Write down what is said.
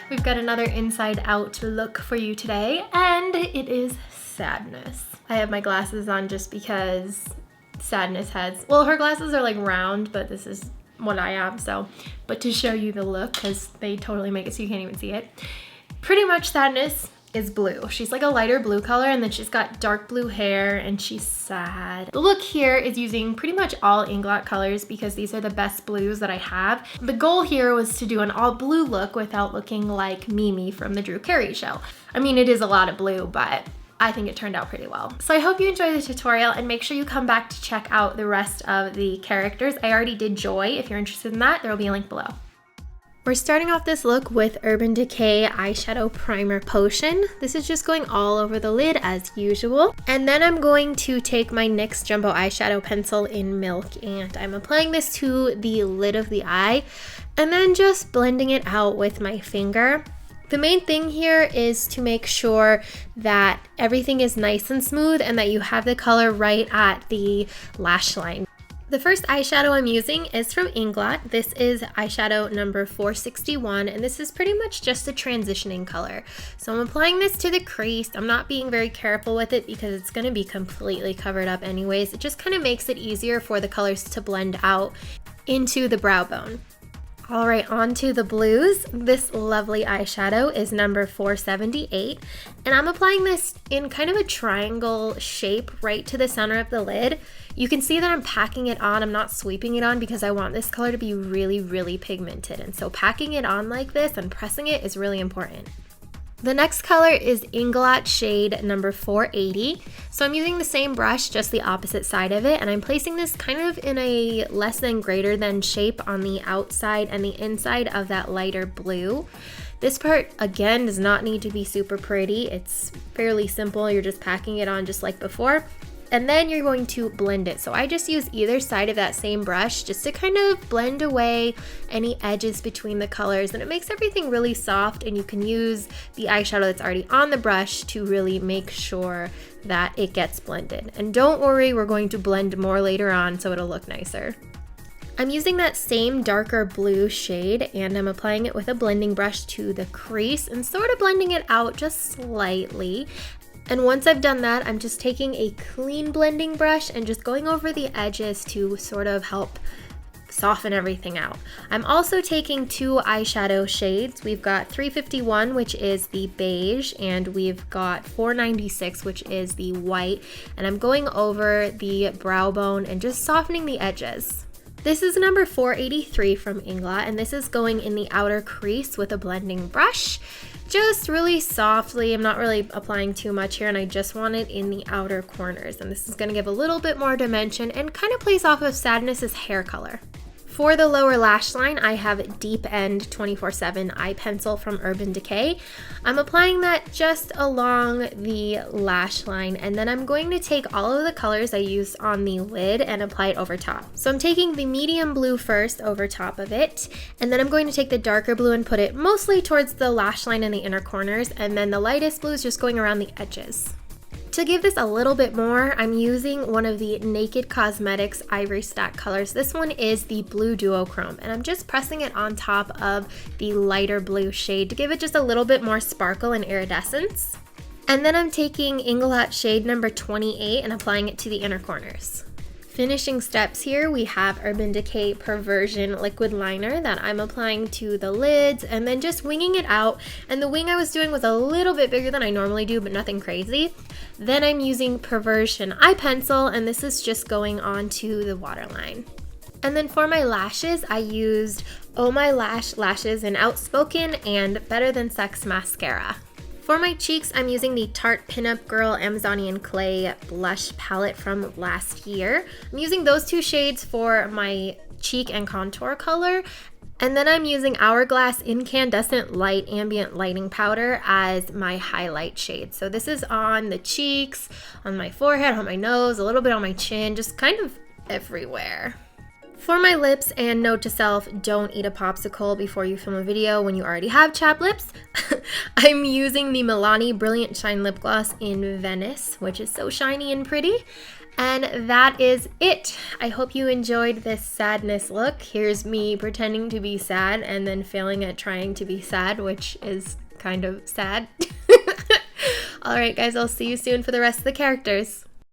We've got another inside out look for you today, and it is sadness. I have my glasses on just because sadness has, well, her glasses are like round, but this is what I have, so, but to show you the look, because they totally make it so you can't even see it. Pretty much sadness is blue. She's like a lighter blue color, and then she's got dark blue hair, and she's sad. The look here is using pretty much all Inglot colors because these are the best blues that I have. The goal here was to do an all blue look without looking like Mimi from the Drew Carey show. I mean, it is a lot of blue, but I think it turned out pretty well. So I hope you enjoy the tutorial, and make sure you come back to check out the rest of the characters. I already did Joy. If you're interested in that, there will be a link below. We're starting off this look with Urban Decay Eyeshadow Primer Potion. This is just going all over the lid as usual. And then I'm going to take my NYX Jumbo Eyeshadow Pencil in Milk, and I'm applying this to the lid of the eye, and then just blending it out with my finger. The main thing here is to make sure that everything is nice and smooth and that you have the color right at the lash line. The first eyeshadow I'm using is from Inglot. This is eyeshadow number 461, and this is pretty much just a transitioning color. So I'm applying this to the crease. I'm not being very careful with it because it's going to be completely covered up anyways. It just kind of makes it easier for the colors to blend out into the brow bone. All right, on to the blues. This lovely eyeshadow is number 478, and I'm applying this in kind of a triangle shape right to the center of the lid. You can see that I'm packing it on. I'm not sweeping it on because I want this color to be really, really pigmented, and so packing it on like this and pressing it is really important. The next color is Inglot shade number 480. So I'm using the same brush, just the opposite side of it, and I'm placing this kind of in a less than greater than shape on the outside and the inside of that lighter blue. This part, again, does not need to be super pretty. It's fairly simple. You're just packing it on just like before. And then you're going to blend it. So I just use either side of that same brush just to kind of blend away any edges between the colors, and it makes everything really soft, and you can use the eyeshadow that's already on the brush to really make sure that it gets blended. And don't worry, we're going to blend more later on so it'll look nicer. I'm using that same darker blue shade, and I'm applying it with a blending brush to the crease and sort of blending it out just slightly. And once I've done that, I'm just taking a clean blending brush and just going over the edges to sort of help soften everything out. I'm also taking two eyeshadow shades. We've got 351, which is the beige, and we've got 496, which is the white. And I'm going over the brow bone and just softening the edges. This is number 483 from Inglot, and this is going in the outer crease with a blending brush. Just really softly. I'm not really applying too much here, and I just want it in the outer corners. And this is going to give a little bit more dimension and kind of plays off of Sadness's hair color. For the lower lash line, I have Deep End 24/7 eye pencil from Urban Decay. I'm applying that just along the lash line, and then I'm going to take all of the colors I used on the lid and apply it over top. So I'm taking the medium blue first over top of it, and then I'm going to take the darker blue and put it mostly towards the lash line and the inner corners, and then the lightest blue is just going around the edges. To give this a little bit more, I'm using one of the Naked Cosmetics Ivory Stack colors. This one is the Blue Duochrome, and I'm just pressing it on top of the lighter blue shade to give it just a little bit more sparkle and iridescence. And then I'm taking Inglot shade number 28 and applying it to the inner corners. Finishing steps here, we have Urban Decay Perversion liquid liner that I'm applying to the lids and then just winging it out. And the wing I was doing was a little bit bigger than I normally do, but nothing crazy. Then I'm using Perversion eye pencil, and this is just going onto the waterline. And then for my lashes, I used Oh My Lash lashes in Outspoken and Better Than Sex mascara. For my cheeks, I'm using the Tarte Pinup Girl Amazonian Clay blush palette from last year. I'm using those two shades for my cheek and contour color. And then I'm using Hourglass Incandescent Light Ambient Lighting Powder as my highlight shade. So this is on the cheeks, on my forehead, on my nose, a little bit on my chin, just kind of everywhere. For my lips, and note to self, don't eat a popsicle before you film a video when you already have chapped lips. I'm using the Milani Brilliant Shine Lip Gloss in Venice, which is so shiny and pretty. And that is it. I hope you enjoyed this sadness look. Here's me pretending to be sad and then failing at trying to be sad, which is kind of sad. Alright guys, I'll see you soon for the rest of the characters.